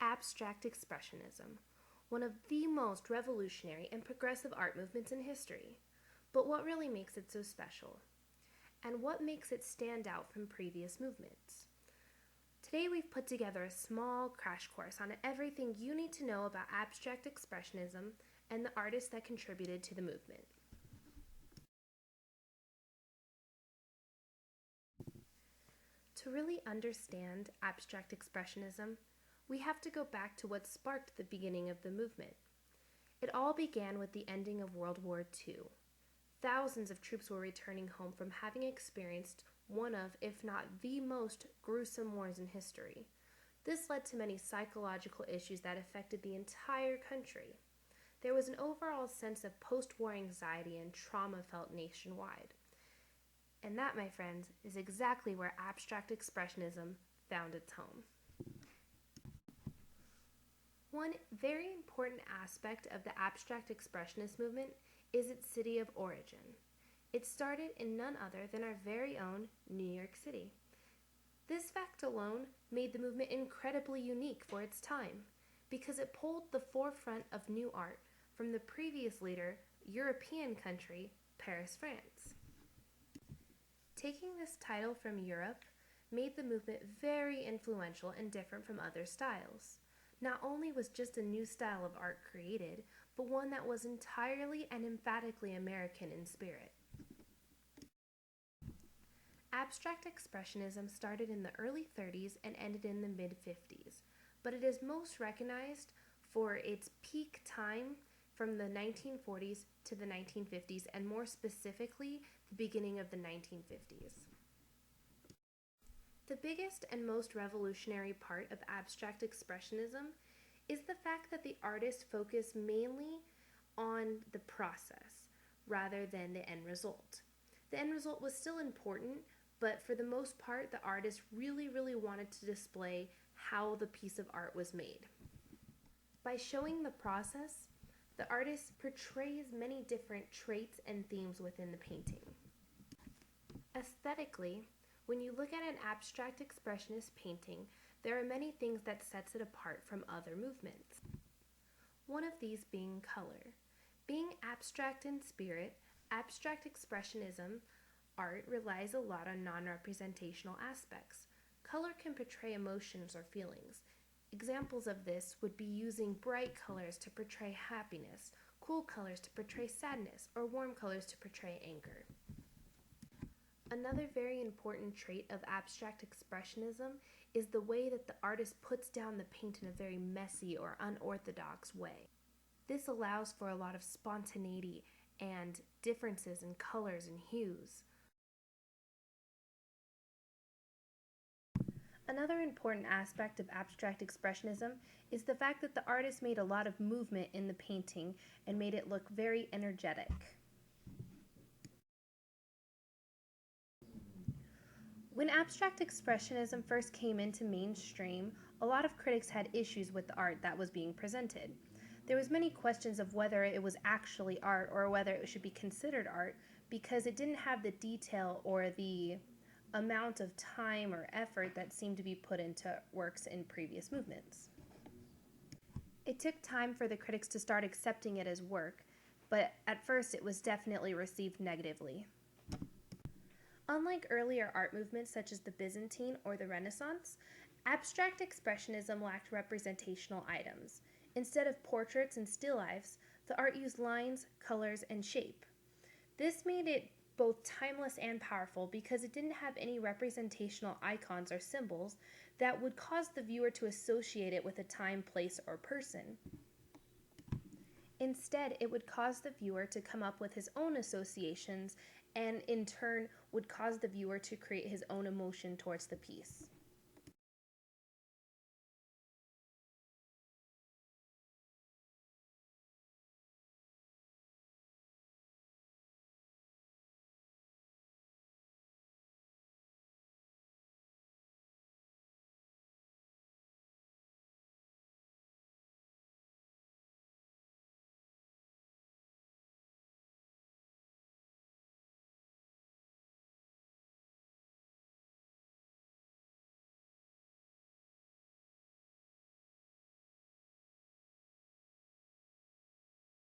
Abstract Expressionism, one of the most revolutionary and progressive art movements in history. But what really makes it so special? And what makes it stand out from previous movements? Today we've put together a small crash course on everything you need to know about abstract expressionism and the artists that contributed to the movement. To really understand abstract expressionism, we have to go back to what sparked the beginning of the movement. It all began with the ending of World War II. Thousands of troops were returning home from having experienced one of, if not the most gruesome wars in history. This led to many psychological issues that affected the entire country. There was an overall sense of post-war anxiety and trauma felt nationwide. And that, my friends, is exactly where abstract expressionism found its home. One very important aspect of the abstract expressionist movement is its city of origin. It started in none other than our very own New York City. This fact alone made the movement incredibly unique for its time because it pulled the forefront of new art from the previous leader, European country, Paris, France. Taking this title from Europe made the movement very influential and different from other styles. Not only was just a new style of art created, but one that was entirely and emphatically American in spirit. Abstract Expressionism started in the early 30s and ended in the mid-50s, but it is most recognized for its peak time from the 1940s to the 1950s, and more specifically, the beginning of the 1950s. The biggest and most revolutionary part of abstract expressionism is the fact that the artists focus mainly on the process rather than the end result. The end result was still important, but for the most part, the artist really wanted to display how the piece of art was made. By showing the process, the artist portrays many different traits and themes within the painting. Aesthetically, when you look at an abstract expressionist painting, there are many things that sets it apart from other movements. One of these being color. Being abstract in spirit, abstract expressionism art relies a lot on non-representational aspects. Color can portray emotions or feelings. Examples of this would be using bright colors to portray happiness, cool colors to portray sadness, or warm colors to portray anger. Another very important trait of abstract expressionism is the way that the artist puts down the paint in a very messy or unorthodox way. This allows for a lot of spontaneity and differences in colors and hues. Another important aspect of abstract expressionism is the fact that the artist made a lot of movement in the painting and made it look very energetic. When abstract expressionism first came into mainstream, a lot of critics had issues with the art that was being presented. There was many questions of whether it was actually art or whether it should be considered art because it didn't have the detail or the amount of time or effort that seemed to be put into works in previous movements. It took time for the critics to start accepting it as work, but at first it was definitely received negatively. Unlike earlier art movements such as the Byzantine or the Renaissance, abstract expressionism lacked representational items. Instead of portraits and still lifes, the art used lines, colors, and shape. This made it both timeless and powerful because it didn't have any representational icons or symbols that would cause the viewer to associate it with a time, place, or person. Instead, it would cause the viewer to come up with his own associations and in turn would cause the viewer to create his own emotion towards the piece.